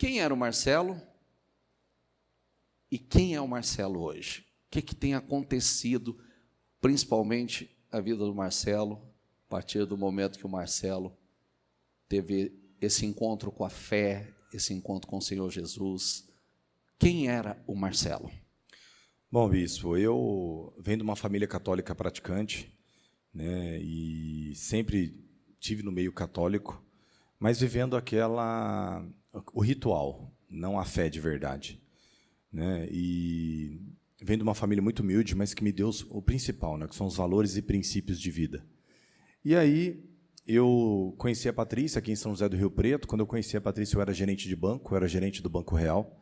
Quem era o Marcelo e quem é o Marcelo hoje? O que tem acontecido, principalmente a vida do Marcelo, a partir do momento que o Marcelo teve esse encontro com a fé, esse encontro com o Senhor Jesus? Quem era o Marcelo? Bom, bispo, eu venho de uma família católica praticante, né, e sempre tive no meio católico, mas vivendo o ritual, não a fé de verdade, né? E venho de uma família muito humilde, mas que me deu o principal, né, que são os valores e princípios de vida. E aí eu conheci a Patrícia aqui em São José do Rio Preto. Quando eu conheci a Patrícia, eu era gerente de banco, eu era gerente do Banco Real.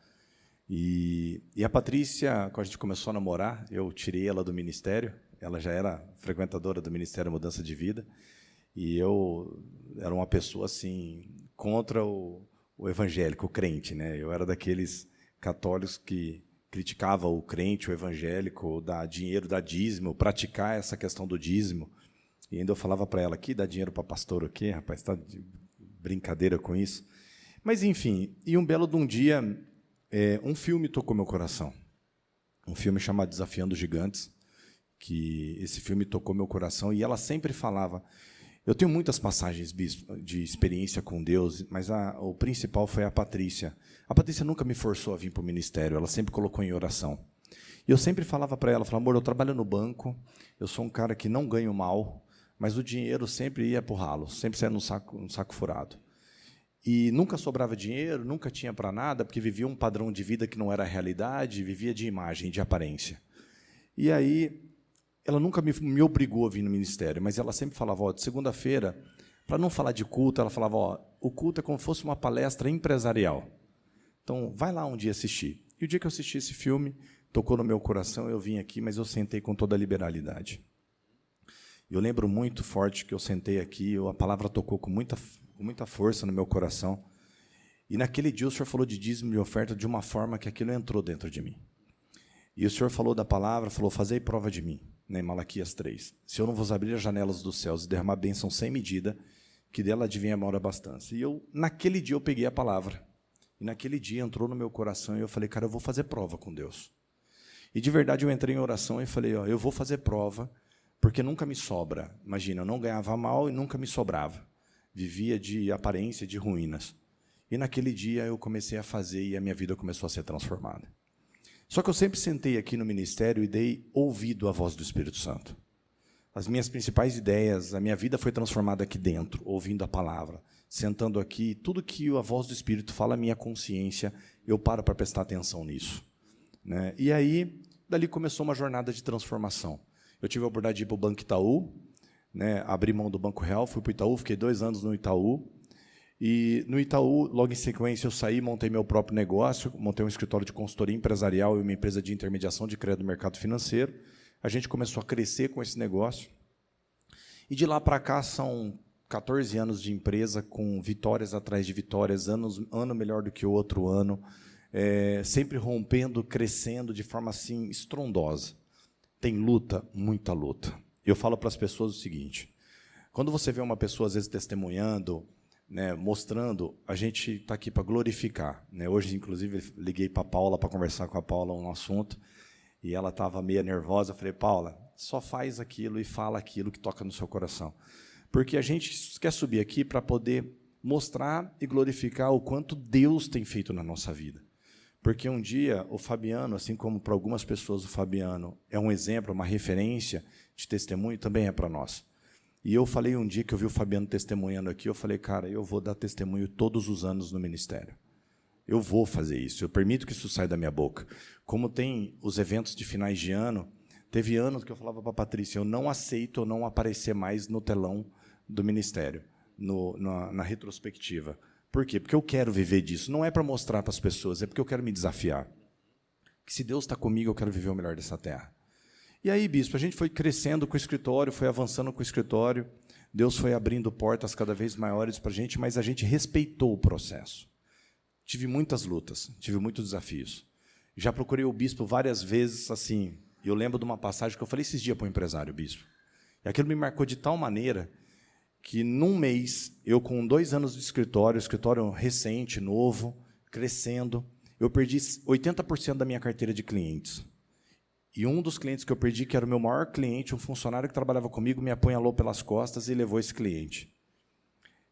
E a Patrícia, quando a gente começou a namorar, eu tirei ela do ministério. Ela já era frequentadora do Ministério Mudança de Vida. E eu era uma pessoa assim contra o evangélico, o crente, né? Eu era daqueles católicos que criticava o crente, o evangélico, dar dinheiro, dar dízimo, praticar essa questão do dízimo. E ainda eu falava para ela, aqui dá dinheiro para pastor o quê, rapaz? Está de brincadeira com isso. Mas, enfim, e um belo de um dia, um filme tocou meu coração. Um filme chamado Desafiando os Gigantes, que esse filme tocou meu coração, e ela sempre falava... Eu tenho muitas passagens, bispo, de experiência com Deus, mas o principal foi a Patrícia. A Patrícia nunca me forçou a vir para o ministério, ela sempre colocou em oração. E eu sempre falava para ela, amor, eu trabalho no banco, eu sou um cara que não ganho mal, mas o dinheiro sempre ia para o ralo, sempre saia um saco furado. E nunca sobrava dinheiro, nunca tinha para nada, porque vivia um padrão de vida que não era a realidade, vivia de imagem, de aparência. E aí... ela nunca me obrigou a vir no ministério, mas ela sempre falava, de segunda-feira, para não falar de culto, ela falava, o culto é como se fosse uma palestra empresarial. Então, vai lá um dia assistir. E o dia que eu assisti esse filme, tocou no meu coração, eu vim aqui, mas eu sentei com toda a liberalidade. Eu lembro muito forte que eu sentei aqui, a palavra tocou com muita força no meu coração, e naquele dia o Senhor falou de dízimo e oferta de uma forma que aquilo entrou dentro de mim. E o Senhor falou da palavra, falou, fazei prova de mim. Em Malaquias 3. Se eu não vos abrir as janelas dos céus e derramar bênção sem medida, que dela advinha a maior abastança. E naquele dia eu peguei a palavra. E naquele dia entrou no meu coração e eu falei, cara, eu vou fazer prova com Deus. E de verdade eu entrei em oração e falei, eu vou fazer prova, porque nunca me sobra. Imagina, eu não ganhava mal e nunca me sobrava. Vivia de aparência, de ruínas. E naquele dia eu comecei a fazer e a minha vida começou a ser transformada. Só que eu sempre sentei aqui no ministério e dei ouvido à voz do Espírito Santo. As minhas principais ideias, a minha vida foi transformada aqui dentro, ouvindo a palavra, sentando aqui, tudo que a voz do Espírito fala, a minha consciência, eu paro para prestar atenção nisso, né? E aí, dali começou uma jornada de transformação. Eu tive a oportunidade de ir para o Banco Itaú, né? Abri mão do Banco Real, fui para o Itaú, fiquei 2 anos no Itaú. E no Itaú, logo em sequência, eu saí, montei meu próprio negócio, montei um escritório de consultoria empresarial e uma empresa de intermediação de crédito no mercado financeiro. A gente começou a crescer com esse negócio. E de lá para cá são 14 anos de empresa, com vitórias atrás de vitórias, ano melhor do que o outro ano, sempre rompendo, crescendo de forma assim estrondosa. Tem luta, muita luta. Eu falo para as pessoas o seguinte, quando você vê uma pessoa, às vezes, testemunhando, né, mostrando, a gente está aqui para glorificar, né? Hoje, inclusive, liguei para a Paula para conversar com a Paula um assunto, e ela estava meio nervosa. Eu falei, Paula, só faz aquilo e fala aquilo que toca no seu coração. Porque a gente quer subir aqui para poder mostrar e glorificar o quanto Deus tem feito na nossa vida. Porque um dia o Fabiano, assim como para algumas pessoas o Fabiano é um exemplo, uma referência de testemunho, também é para nós. E eu falei um dia que eu vi o Fabiano testemunhando aqui, eu falei, cara, eu vou dar testemunho todos os anos no ministério. Eu vou fazer isso, eu permito que isso saia da minha boca. Como tem os eventos de finais de ano, teve anos que eu falava para a Patrícia, eu não aceito eu não aparecer mais no telão do ministério, na retrospectiva. Por quê? Porque eu quero viver disso. Não é para mostrar para as pessoas, é porque eu quero me desafiar. Que se Deus está comigo, eu quero viver o melhor dessa terra. E aí, bispo, a gente foi crescendo com o escritório, foi avançando com o escritório, Deus foi abrindo portas cada vez maiores para a gente, mas a gente respeitou o processo. Tive muitas lutas, tive muitos desafios. Já procurei o bispo várias vezes, assim, eu lembro de uma passagem que eu falei esses dias para o empresário, bispo. E aquilo me marcou de tal maneira que, num mês, eu com 2 anos de escritório recente, novo, crescendo. Eu perdi 80% da minha carteira de clientes. E um dos clientes que eu perdi, que era o meu maior cliente, um funcionário que trabalhava comigo, me apunhalou pelas costas e levou esse cliente.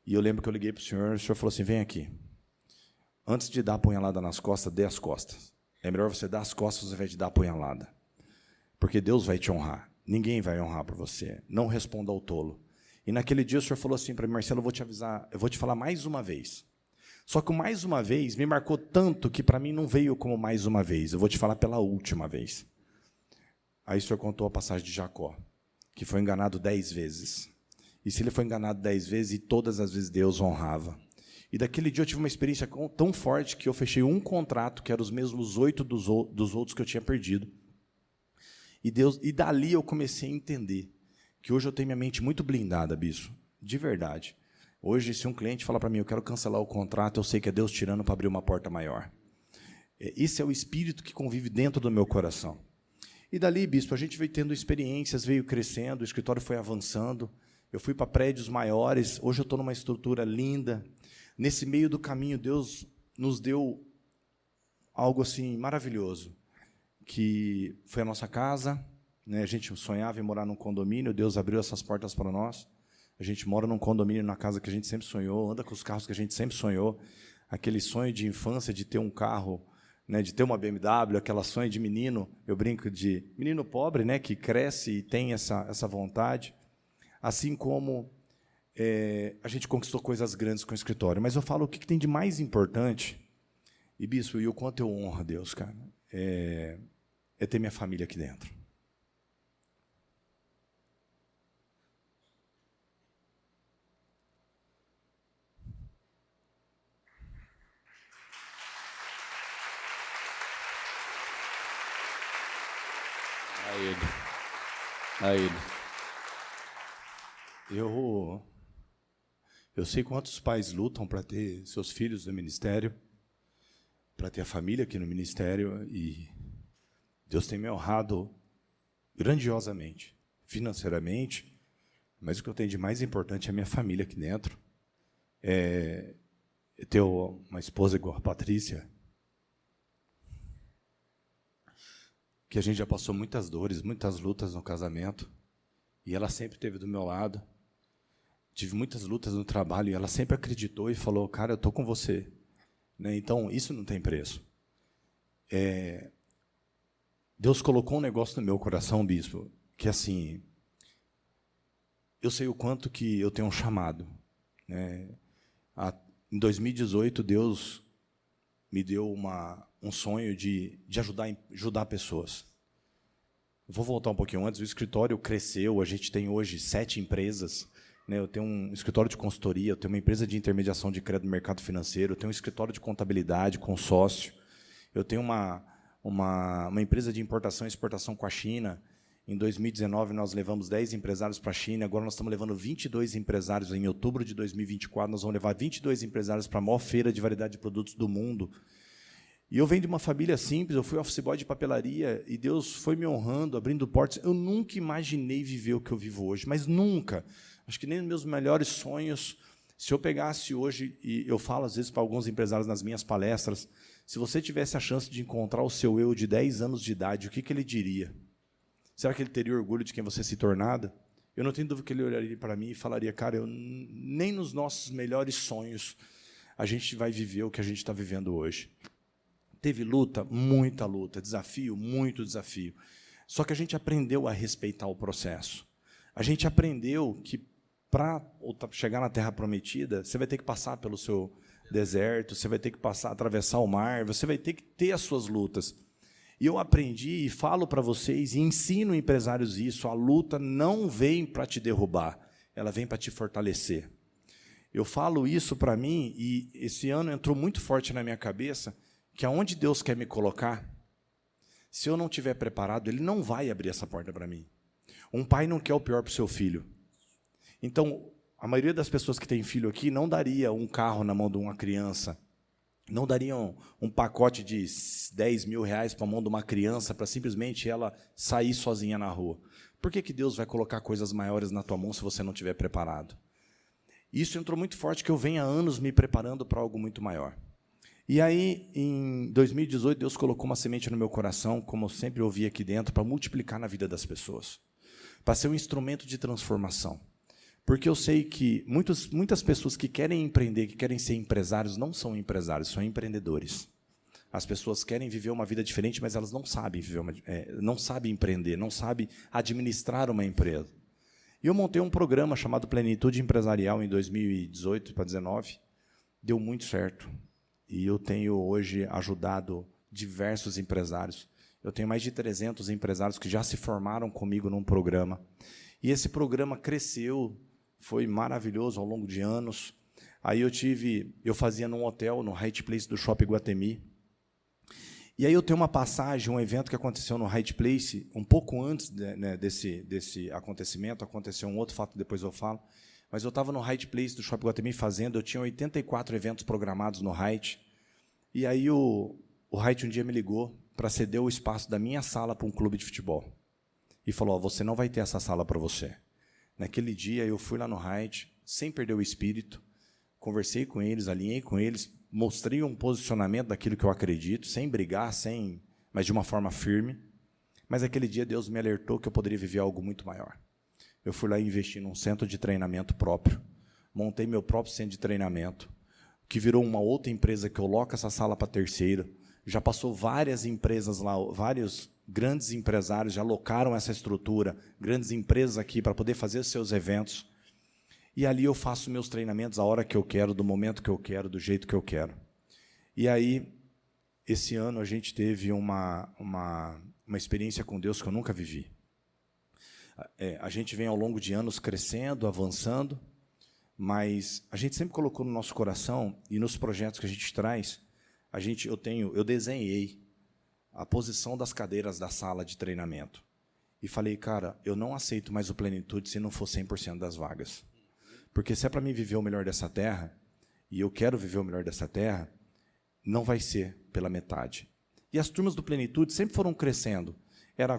E eu lembro que eu liguei para o senhor falou assim, vem aqui. Antes de dar a apunhalada nas costas, dê as costas. É melhor você dar as costas ao invés de dar a apunhalada. Porque Deus vai te honrar. Ninguém vai honrar por você. Não responda ao tolo. E naquele dia o senhor falou assim para mim, Marcelo, eu vou te avisar, eu vou te falar mais uma vez. Só que o mais uma vez me marcou tanto que para mim não veio como mais uma vez. Eu vou te falar pela última vez. Aí o senhor contou a passagem de Jacó, que foi enganado 10 vezes. E se ele foi enganado 10 vezes, e todas as vezes Deus honrava. E daquele dia eu tive uma experiência tão forte que eu fechei um contrato, que era os mesmos 8 dos outros que eu tinha perdido. E dali eu comecei a entender que hoje eu tenho minha mente muito blindada, bispo, de verdade. Hoje, se um cliente falar para mim, eu quero cancelar o contrato, eu sei que é Deus tirando para abrir uma porta maior. Esse é o espírito que convive dentro do meu coração. E dali, bispo, a gente veio tendo experiências, veio crescendo, o escritório foi avançando, eu fui para prédios maiores, hoje eu estou numa estrutura linda. Nesse meio do caminho, Deus nos deu algo assim maravilhoso, que foi a nossa casa, né? A gente sonhava em morar num condomínio, Deus abriu essas portas para nós. A gente mora num condomínio, na casa que a gente sempre sonhou, anda com os carros que a gente sempre sonhou, aquele sonho de infância de ter um carro, né, de ter uma BMW, aquela sonho de menino, eu brinco de menino pobre, né, que cresce e tem essa vontade, assim como a gente conquistou coisas grandes com o escritório. Mas eu falo o que tem de mais importante, e bispo, e o quanto eu honro a Deus, cara, é ter minha família aqui dentro. A ele. Eu sei quantos pais lutam para ter seus filhos no ministério, para ter a família aqui no ministério, e Deus tem me honrado grandiosamente, financeiramente, mas o que eu tenho de mais importante é a minha família aqui dentro. Ter uma esposa igual a Patrícia, que a gente já passou muitas dores, muitas lutas no casamento, e ela sempre esteve do meu lado. Tive muitas lutas no trabalho, e ela sempre acreditou e falou, cara, eu estou com você. Né? Então, isso não tem preço. Deus colocou um negócio no meu coração, bispo, que assim, eu sei o quanto que eu tenho um chamado. Né? Em 2018, Deus me deu um sonho de ajudar pessoas. Vou voltar um pouquinho antes. O escritório cresceu, a gente tem hoje 7 empresas. Né? Eu tenho um escritório de consultoria, eu tenho uma empresa de intermediação de crédito no mercado financeiro, eu tenho um escritório de contabilidade com sócio, eu tenho uma empresa de importação e exportação com a China. Em 2019, nós levamos 10 empresários para a China, agora nós estamos levando 22 empresários. Em outubro de 2024, nós vamos levar 22 empresários para a maior feira de variedade de produtos do mundo. E eu venho de uma família simples, eu fui office boy de papelaria, e Deus foi me honrando, abrindo portas. Eu nunca imaginei viver o que eu vivo hoje, mas nunca. Acho que nem nos meus melhores sonhos, se eu pegasse hoje, e eu falo às vezes para alguns empresários nas minhas palestras, se você tivesse a chance de encontrar o seu eu de 10 anos de idade, o que ele diria? Será que ele teria orgulho de quem você se tornado? Eu não tenho dúvida que ele olharia para mim e falaria, cara, nem nos nossos melhores sonhos a gente vai viver o que a gente está vivendo hoje. Teve luta, muita luta, desafio, muito desafio. Só que a gente aprendeu a respeitar o processo. A gente aprendeu que para chegar na Terra Prometida, você vai ter que passar pelo seu deserto, você vai ter que atravessar o mar, você vai ter que ter as suas lutas. E eu aprendi e falo para vocês, e ensino empresários isso, a luta não vem para te derrubar, ela vem para te fortalecer. Eu falo isso para mim, e esse ano entrou muito forte na minha cabeça, que aonde Deus quer me colocar, se eu não estiver preparado, Ele não vai abrir essa porta para mim. Um pai não quer o pior para o seu filho. Então, a maioria das pessoas que tem filho aqui não daria um carro na mão de uma criança, não dariam um pacote de 10 mil reais para a mão de uma criança para simplesmente ela sair sozinha na rua. Por que Deus vai colocar coisas maiores na tua mão se você não estiver preparado? Isso entrou muito forte, que eu venho há anos me preparando para algo muito maior. E aí, em 2018, Deus colocou uma semente no meu coração, como eu sempre ouvi aqui dentro, para multiplicar na vida das pessoas, para ser um instrumento de transformação. Porque eu sei que muitas pessoas que querem empreender, que querem ser empresários, não são empresários, são empreendedores. As pessoas querem viver uma vida diferente, mas elas não sabem não sabem empreender, não sabem administrar uma empresa. E eu montei um programa chamado Plenitude Empresarial em 2018 para 2019. Deu muito certo. E eu tenho hoje ajudado diversos empresários. Eu tenho mais de 300 empresários que já se formaram comigo num programa. E esse programa cresceu, foi maravilhoso ao longo de anos. Aí eu fazia num hotel, no Hyatt Place do Shopping Iguatemi. E aí eu tenho uma passagem, um evento que aconteceu no Hyatt Place, um pouco antes desse acontecimento, aconteceu um outro fato, depois eu falo, mas eu estava no Hyatt Place do Shopping Iguatemi fazendo, eu tinha 84 eventos programados no Hyatt, e aí o Hyatt um dia me ligou para ceder o espaço da minha sala para um clube de futebol. E falou, você não vai ter essa sala para você. Naquele dia eu fui lá no Hyatt, sem perder o espírito, conversei com eles, alinhei com eles, mostrei um posicionamento daquilo que eu acredito, sem brigar, mas de uma forma firme. Mas aquele dia Deus me alertou que eu poderia viver algo muito maior. Eu fui lá e investi num centro de treinamento próprio, montei meu próprio centro de treinamento, que virou uma outra empresa que eu loco essa sala para terceiro. Já passou várias empresas lá, vários grandes empresários já alocaram essa estrutura, grandes empresas aqui para poder fazer seus eventos. E ali eu faço meus treinamentos a hora que eu quero, do momento que eu quero, do jeito que eu quero. E aí, esse ano a gente teve uma experiência com Deus que eu nunca vivi. A gente vem ao longo de anos crescendo, avançando, mas a gente sempre colocou no nosso coração e nos projetos que a gente traz, eu desenhei a posição das cadeiras da sala de treinamento. E falei, cara, eu não aceito mais o Plenitude se não for 100% das vagas. Porque se é para mim viver o melhor dessa terra, e eu quero viver o melhor dessa terra, não vai ser pela metade. E as turmas do Plenitude sempre foram crescendo.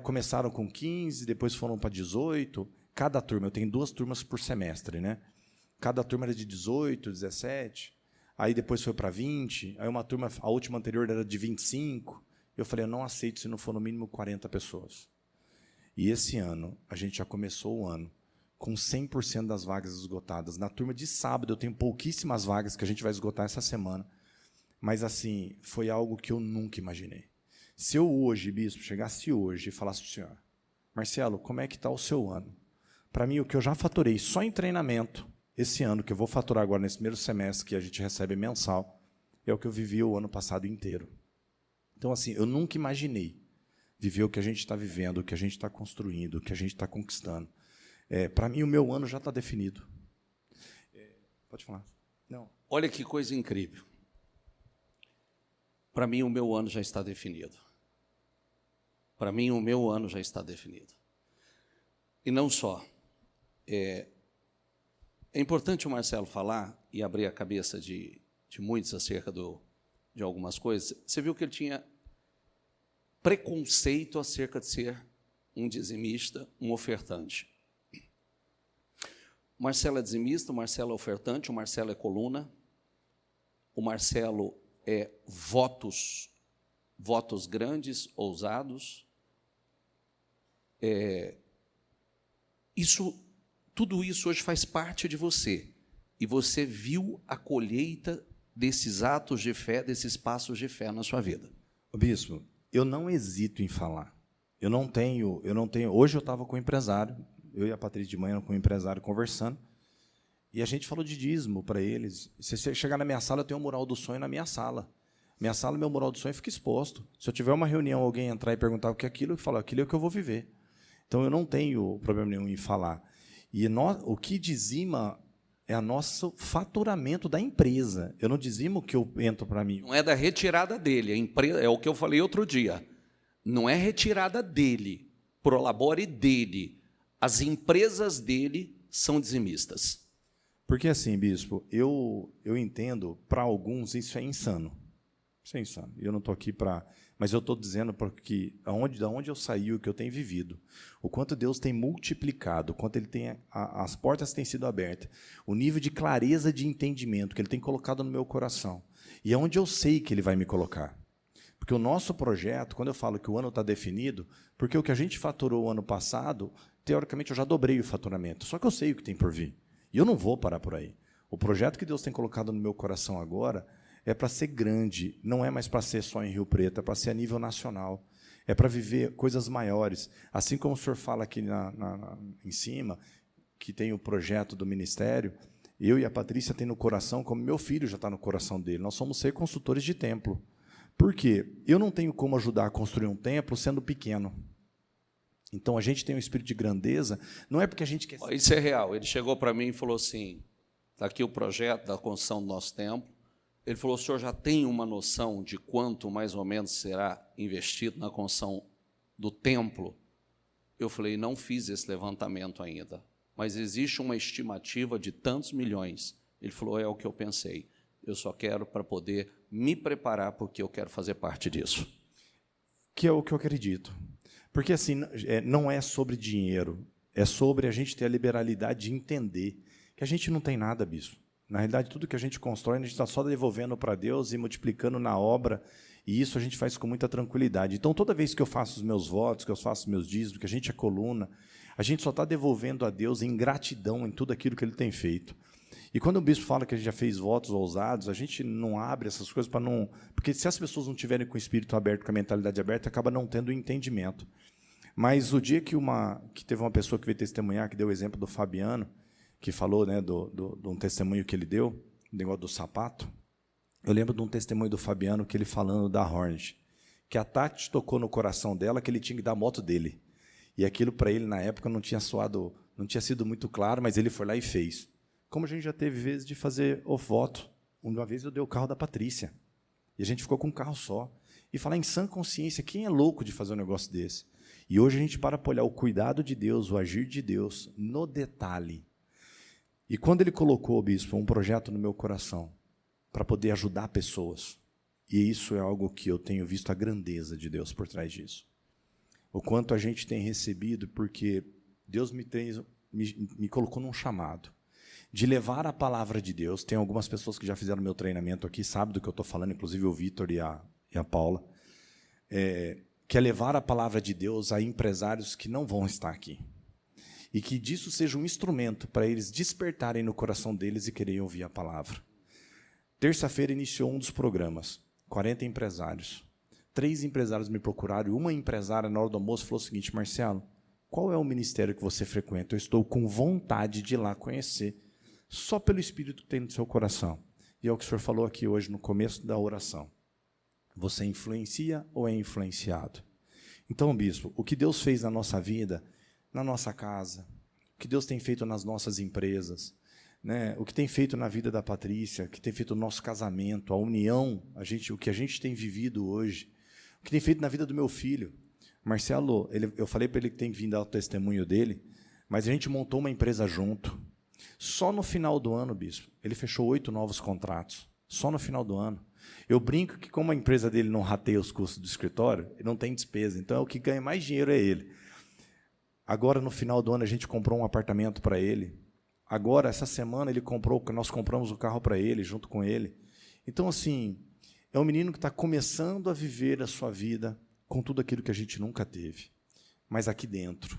Começaram com 15, depois foram para 18. Cada turma, eu tenho 2 turmas por semestre, né? Cada turma era de 18, 17. Aí depois foi para 20. Aí uma turma, a última anterior era de 25. Eu falei, eu não aceito se não for no mínimo 40 pessoas. E esse ano, a gente já começou o ano com 100% das vagas esgotadas. Na turma de sábado, eu tenho pouquíssimas vagas que a gente vai esgotar essa semana. Mas, assim, foi algo que eu nunca imaginei. Se eu hoje, bispo, chegasse hoje e falasse para o senhor, Marcelo, como é que está o seu ano? Para mim, o que eu já faturei só em treinamento, esse ano, que eu vou faturar agora nesse primeiro semestre, que a gente recebe mensal, é o que eu vivi o ano passado inteiro. Então, assim, eu nunca imaginei viver o que a gente está vivendo, o que a gente está construindo, o que a gente está conquistando. Para mim, o meu ano já está definido. Pode falar. Não. Olha que coisa incrível. Para mim, o meu ano já está definido. Para mim, o meu ano já está definido. E não só. É importante o Marcelo falar e abrir a cabeça de muitos acerca de algumas coisas. Você viu que ele tinha preconceito acerca de ser um dizimista, um ofertante. O Marcelo é dizimista, o Marcelo é ofertante, o Marcelo é coluna, o Marcelo é votos grandes, ousados. Tudo isso hoje faz parte de você. E você viu a colheita desses atos de fé, desses passos de fé na sua vida. Bispo, eu não hesito em falar. Eu não tenho. Hoje eu estava com um empresário, eu e a Patrícia de manhã com um empresário conversando, e a gente falou de dízimo para eles. Se você chegar na minha sala, eu tenho um mural do sonho na minha sala. Minha sala, meu mural do sonho fica exposto. Se eu tiver uma reunião, alguém entrar e perguntar o que é aquilo, eu falo, aquilo é o que eu vou viver. Então, eu não tenho problema nenhum em falar. E o que dizima é o nosso faturamento da empresa. Eu não dizimo o que eu entro para mim. Não é da retirada dele. A empresa, é o que eu falei outro dia. Não é retirada dele. Prolabore dele. As empresas dele são dizimistas. Porque, assim, bispo, eu entendo, para alguns, isso é insano. Isso é insano. Eu não estou aqui para... Mas eu estou dizendo porque da onde eu saí, o que eu tenho vivido, o quanto Deus tem multiplicado, o quanto Ele tem... as portas têm sido abertas, o nível de clareza de entendimento que Ele tem colocado no meu coração. E é onde eu sei que Ele vai me colocar. Porque o nosso projeto, quando eu falo que o ano está definido, porque o que a gente faturou o ano passado, teoricamente eu já dobrei o faturamento, só que eu sei o que tem por vir. E eu não vou parar por aí. O projeto que Deus tem colocado no meu coração agora é para ser grande, não é mais para ser só em Rio Preto, é para ser a nível nacional, é para viver coisas maiores. Assim como o senhor fala aqui em cima, que tem o projeto do ministério, eu e a Patrícia tem no coração, como meu filho já está no coração dele, nós somos ser construtores de templo. Por quê? Eu não tenho como ajudar a construir um templo sendo pequeno. Então, a gente tem um espírito de grandeza, não é porque a gente quer... Isso é real. Ele chegou para mim e falou assim, está aqui o projeto da construção do nosso templo. Ele falou, o senhor já tem uma noção de quanto, mais ou menos, será investido na construção do templo? Eu falei, não fiz esse levantamento ainda, mas existe uma estimativa de tantos milhões. Ele falou, é o que eu pensei. Eu só quero para poder me preparar, porque eu quero fazer parte disso. Que é o que eu acredito. Porque assim, não é sobre dinheiro, é sobre a gente ter a liberalidade de entender que a gente não tem nada, bispo. Na realidade, tudo que a gente constrói, a gente está só devolvendo para Deus e multiplicando na obra, e isso a gente faz com muita tranquilidade. Então, toda vez que eu faço os meus votos, que eu faço os meus dízimos, que a gente é coluna, a gente só está devolvendo a Deus em gratidão em tudo aquilo que Ele tem feito. E quando o bispo fala que a gente já fez votos ousados, a gente não abre essas coisas para não... Porque se as pessoas não tiverem com o espírito aberto, com a mentalidade aberta, acaba não tendo entendimento. Mas o dia que teve uma pessoa que veio testemunhar, que deu o exemplo do Fabiano, que falou, né, de um testemunho que ele deu, o negócio do sapato, eu lembro de um testemunho do Fabiano, que ele falando da Hornet, que a Tati tocou no coração dela que ele tinha que dar a moto dele. E aquilo para ele, na época, não tinha sido muito claro, mas ele foi lá e fez. Como a gente já teve vezes de fazer o voto. Uma vez eu dei o carro da Patrícia, e a gente ficou com um carro só. E falar em sã consciência, quem é louco de fazer um negócio desse? E hoje a gente para olhar o cuidado de Deus, o agir de Deus, no detalhe. E quando ele colocou, bispo, um projeto no meu coração, para poder ajudar pessoas, e isso é algo que eu tenho visto a grandeza de Deus por trás disso. O quanto a gente tem recebido, porque Deus me colocou num chamado de levar a palavra de Deus. Tem algumas pessoas que já fizeram meu treinamento aqui, sabem do que eu estou falando, inclusive o Vitor e a Paula, que é levar a palavra de Deus a empresários que não vão estar aqui. E que disso seja um instrumento para eles despertarem no coração deles e quererem ouvir a palavra. Terça-feira iniciou um dos programas, 40 empresários. 3 empresários me procuraram, e uma empresária, na hora do almoço, falou o seguinte, Marcelo, qual é o ministério que você frequenta? Eu estou com vontade de ir lá conhecer, só pelo Espírito que tem no seu coração. E é o que o senhor falou aqui hoje, no começo da oração. Você influencia ou é influenciado? Então, bispo, o que Deus fez na nossa vida, na nossa casa, o que Deus tem feito nas nossas empresas, né? O que tem feito na vida da Patrícia, o que tem feito no nosso casamento, a união, o que a gente tem vivido hoje, o que tem feito na vida do meu filho. Marcelo, eu falei para ele que tem que vir dar o testemunho dele, mas a gente montou uma empresa junto. Só no final do ano, bispo, ele fechou 8 novos contratos, só no final do ano. Eu brinco que como a empresa dele não rateia os custos do escritório, ele não tem despesa, então o que ganha mais dinheiro é ele. Agora, no final do ano, a gente comprou um apartamento para ele. Agora, essa semana, nós compramos o carro para ele, junto com ele. Então, assim, é um menino que está começando a viver a sua vida com tudo aquilo que a gente nunca teve. Mas aqui dentro,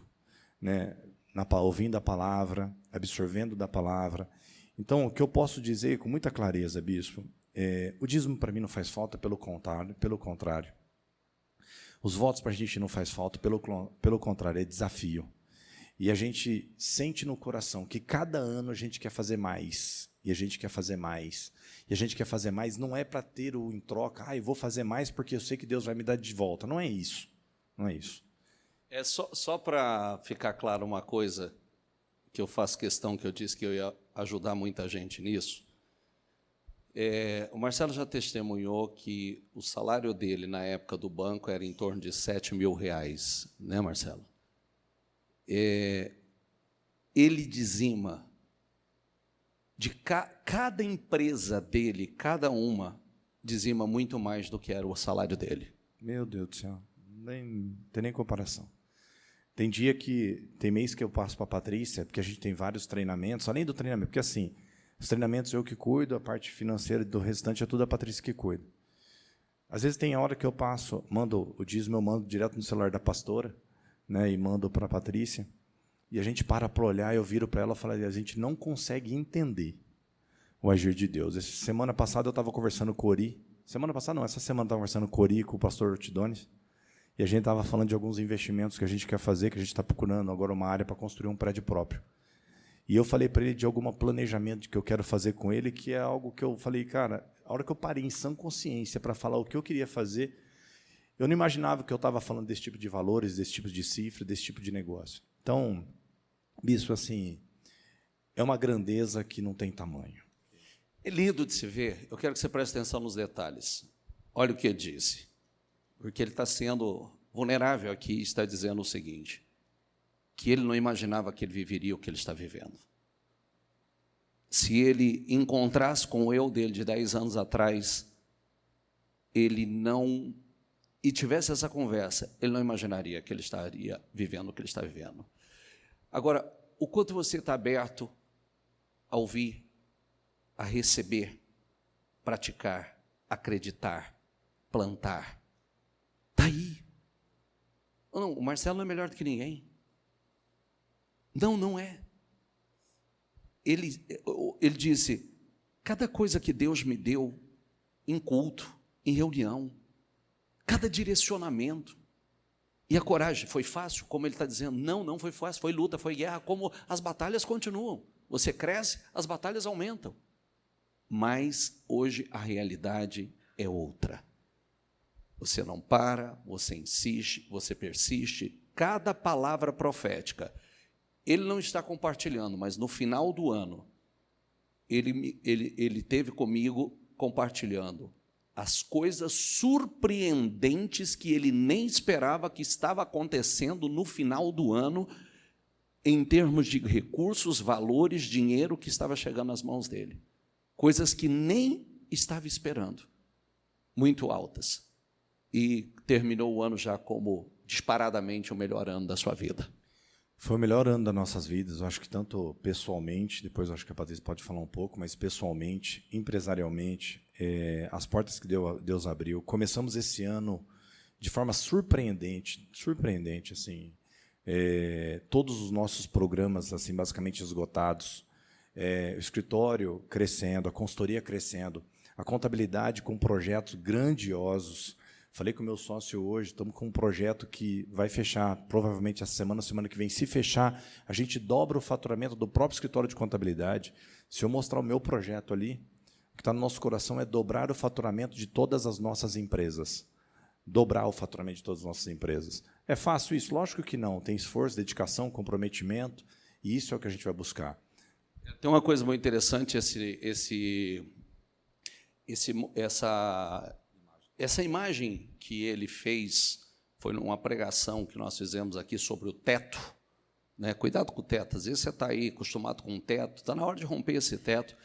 né, ouvindo a palavra, absorvendo da palavra. Então, o que eu posso dizer com muita clareza, bispo, o dízimo para mim não faz falta, pelo contrário. Os votos para a gente não faz falta, pelo contrário, é desafio. E a gente sente no coração que cada ano a gente quer fazer mais, e a gente quer fazer mais, e a gente quer fazer mais, não é para ter o em troca, eu vou fazer mais porque eu sei que Deus vai me dar de volta. Não é isso, não é isso. É só para ficar claro uma coisa, que eu faço questão, que eu disse que eu ia ajudar muita gente nisso. O Marcelo já testemunhou que o salário dele, na época do banco, era em torno de R$7.000, né, Marcelo? Ele dizima de cada empresa dele, cada uma, dizima muito mais do que era o salário dele. Meu Deus do céu, não tem nem comparação. Tem dia que, tem mês que eu passo para a Patrícia, porque a gente tem vários treinamentos, além do treinamento, porque assim, os treinamentos eu que cuido, a parte financeira do restante é tudo a Patrícia que cuida. Às vezes tem hora que eu passo, mando o dízimo, eu mando direto no celular da pastora, né, e mando para a Patrícia, e a gente para olhar, eu viro para ela e falo, a gente não consegue entender o agir de Deus. Semana passada eu estava conversando com o Ori, essa semana eu estava conversando com o Ori, com o pastor Ortidones, e a gente estava falando de alguns investimentos que a gente quer fazer, que a gente está procurando agora uma área para construir um prédio próprio. E eu falei para ele de algum planejamento que eu quero fazer com ele, que é algo que eu falei, cara, a hora que eu parei em sã consciência para falar o que eu queria fazer, eu não imaginava que eu estava falando desse tipo de valores, desse tipo de cifra, desse tipo de negócio. Então, bispo, assim, é uma grandeza que não tem tamanho. É lindo de se ver. Eu quero que você preste atenção nos detalhes. Olha o que ele disse. Porque ele está sendo vulnerável aqui e está dizendo o seguinte, que ele não imaginava que ele viveria o que ele está vivendo. Se ele encontrasse com o eu dele de 10 anos atrás, ele não... e tivesse essa conversa, ele não imaginaria que ele estaria vivendo o que ele está vivendo. Agora, o quanto você está aberto a ouvir, a receber, praticar, acreditar, plantar, está aí. Não, o Marcelo não é melhor do que ninguém. Não, não é. Ele disse, cada coisa que Deus me deu em culto, em reunião, cada direcionamento, e a coragem, foi fácil? Como ele está dizendo, não foi fácil, foi luta, foi guerra, como as batalhas continuam. Você cresce, as batalhas aumentam. Mas hoje a realidade é outra. Você não para, você insiste, você persiste. Cada palavra profética, ele não está compartilhando, mas no final do ano, ele teve comigo compartilhando as coisas surpreendentes que ele nem esperava que estava acontecendo no final do ano, em termos de recursos, valores, dinheiro que estava chegando nas mãos dele. Coisas que nem estava esperando, muito altas. E terminou o ano já como disparadamente o melhor ano da sua vida. Foi o melhor ano das nossas vidas, eu acho que tanto pessoalmente, depois eu acho que a Patrícia pode falar um pouco, mas pessoalmente, empresarialmente, as portas que Deus abriu. Começamos esse ano de forma surpreendente, assim, todos os nossos programas, assim, basicamente esgotados, o escritório crescendo, a consultoria crescendo, a contabilidade com projetos grandiosos. Falei com o meu sócio hoje, estamos com um projeto que vai fechar, provavelmente essa semana que vem. Se fechar, a gente dobra o faturamento do próprio escritório de contabilidade. Se eu mostrar o meu projeto ali, o que está no nosso coração é dobrar o faturamento de todas as nossas empresas. Dobrar o faturamento de todas as nossas empresas. É fácil isso? Lógico que não. Tem esforço, dedicação, comprometimento, e isso é o que a gente vai buscar. Tem uma coisa muito interessante, essa imagem que ele fez, foi numa pregação que nós fizemos aqui sobre o teto, né? Cuidado com o teto, às vezes você está aí acostumado com o teto, está na hora de romper esse teto,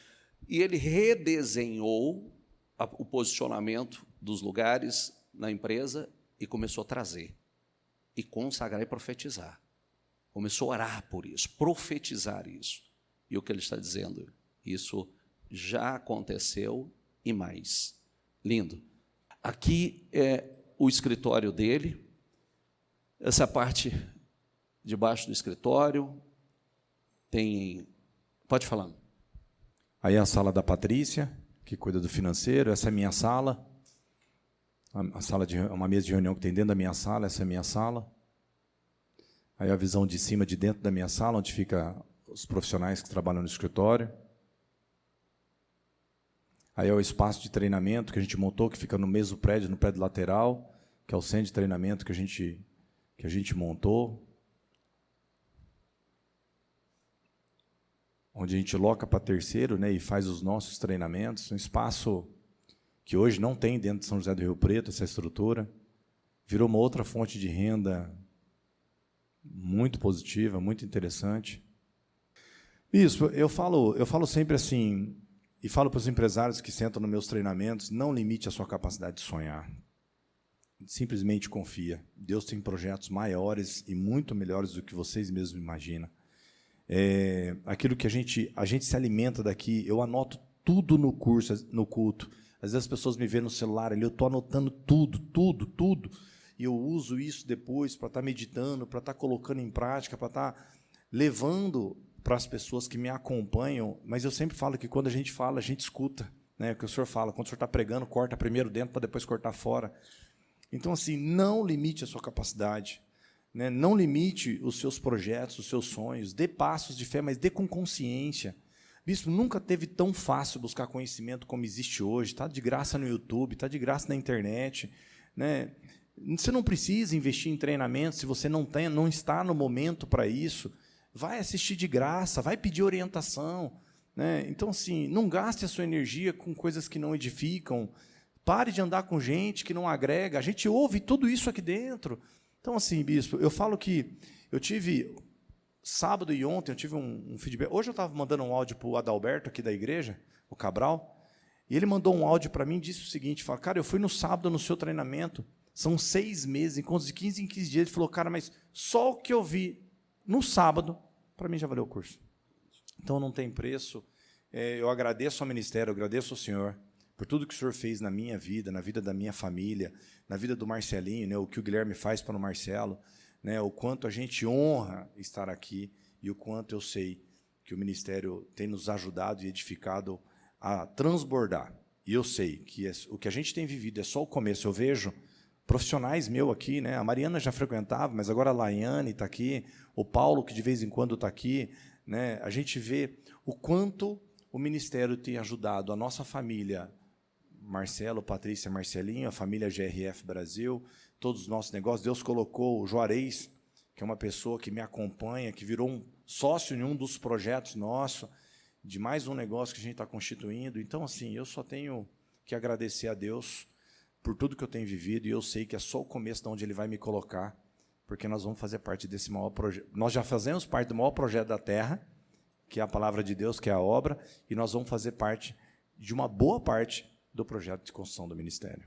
e ele redesenhou o posicionamento dos lugares na empresa e começou a trazer, e consagrar e profetizar. Começou a orar por isso, profetizar isso. E o que ele está dizendo, isso já aconteceu e mais. Lindo. Aqui é o escritório dele, essa parte de baixo do escritório, tem... Pode falar. Aí a sala da Patrícia, que cuida do financeiro, essa é a minha sala, uma mesa de reunião que tem dentro da minha sala, essa é a minha sala. Aí a visão de cima, de dentro da minha sala, onde fica os profissionais que trabalham no escritório. Aí é o espaço de treinamento que a gente montou, que fica no mesmo prédio, no prédio lateral, que é o centro de treinamento que a gente montou, onde a gente loca para terceiro, né, e faz os nossos treinamentos, um espaço que hoje não tem dentro de São José do Rio Preto, essa estrutura, virou uma outra fonte de renda muito positiva, muito interessante. Isso, eu falo sempre assim, E falo para os empresários que sentam nos meus treinamentos, não limite a sua capacidade de sonhar. Simplesmente confia. Deus tem projetos maiores e muito melhores do que vocês mesmos imaginam. Aquilo que a gente se alimenta daqui, eu anoto tudo no curso, no culto. Às vezes as pessoas me veem no celular ali, eu estou anotando tudo. E eu uso isso depois para estar meditando, para estar colocando em prática, para estar levando para as pessoas que me acompanham. Mas eu sempre falo que quando a gente fala, a gente escuta. Né? O que o senhor fala, quando o senhor está pregando, corta primeiro dentro para depois cortar fora. Então, assim, não limite a sua capacidade. Né? Não limite os seus projetos, os seus sonhos. Dê passos de fé, mas dê com consciência. Bispo, nunca teve tão fácil buscar conhecimento como existe hoje. Está de graça no YouTube, está de graça na internet. Né? Você não precisa investir em treinamento se você não está no momento para isso. Vai assistir de graça, vai pedir orientação. Né? Então, assim, não gaste a sua energia com coisas que não edificam. Pare de andar com gente que não agrega. A gente ouve tudo isso aqui dentro. Então, assim, bispo, eu falo que eu tive... Sábado e ontem eu tive um feedback. Hoje eu estava mandando um áudio para o Adalberto, aqui da igreja, o Cabral, e ele mandou um áudio para mim e disse o seguinte, falou, cara, eu fui no sábado no seu treinamento, são 6 meses, encontros de 15 em 15 dias. Ele falou, cara, mas só o que eu vi no sábado, para mim já valeu o curso. Então não tem preço. Eu agradeço ao ministério, eu agradeço ao senhor por tudo que o senhor fez na minha vida, na vida da minha família, na vida do Marcelinho, né, o que o Guilherme faz para o Marcelo, né, o quanto a gente honra estar aqui e o quanto eu sei que o ministério tem nos ajudado e edificado a transbordar. E eu sei que o que a gente tem vivido é só o começo. Eu vejo profissionais meus aqui, né, a Mariana já frequentava, mas agora a Laiane está aqui, o Paulo, que de vez em quando está aqui. Né, a gente vê o quanto o ministério tem ajudado a nossa família, Marcelo, Patrícia, Marcelinho, a família GRF Brasil, todos os nossos negócios. Deus colocou o Juarez, que é uma pessoa que me acompanha, que virou um sócio em um dos projetos nossos, de mais um negócio que a gente está constituindo. Então, assim, eu só tenho que agradecer a Deus por tudo que eu tenho vivido, e eu sei que é só o começo de onde Ele vai me colocar, porque nós vamos fazer parte desse maior projeto. Nós já fazemos parte do maior projeto da Terra, que é a palavra de Deus, que é a obra, e nós vamos fazer parte de uma boa parte do projeto de construção do ministério.